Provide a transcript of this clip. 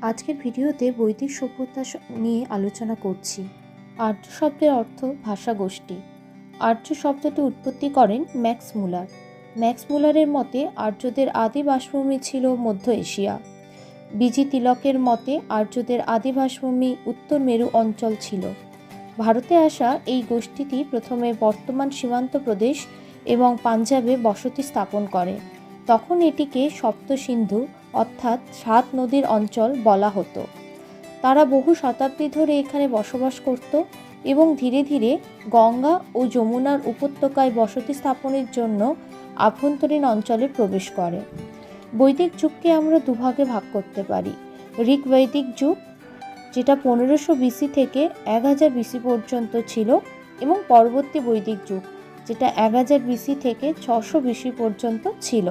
আজকের ভিডিওতে বৈদিক সভ্যতা নিয়ে আলোচনা করছি। আর্য শব্দের অর্থ ভাষা গোষ্ঠী। আর্য শব্দটি উৎপত্তি করেন ম্যাক্স মুলার। ম্যাক্স মুলারের মতে আর্যদের আদি বাসভূমি ছিল মধ্য এশিয়া। বিজি তিলকের মতে আর্যদের আদি বাসভূমি উত্তর মেরু অঞ্চল ছিল। ভারতে আসা এই গোষ্ঠীটি প্রথমে বর্তমান সীমান্ত প্রদেশ এবং পাঞ্জাবে বসতি স্থাপন করে। তখন এটিকে সপ্ত সিন্ধু অর্থাৎ 7 নদীর অঞ্চল বলা হতো। তারা বহু শতাব্দী ধরে এখানে বসবাস করত এবং ধীরে ধীরে গঙ্গা ও যমুনার উপত্যকায় বসতি স্থাপনের জন্য আভ্যন্তরীণ অঞ্চলে প্রবেশ করে। বৈদিক যুগকে আমরা দুভাগে ভাগ করতে পারি। ঋগ্বৈদিক যুগ, যেটা 1500 বিসি থেকে 1000 বিসি পর্যন্ত ছিল, এবং পরবর্তী বৈদিক যুগ, যেটা 1000 বিসি থেকে 600 বিসি পর্যন্ত ছিল।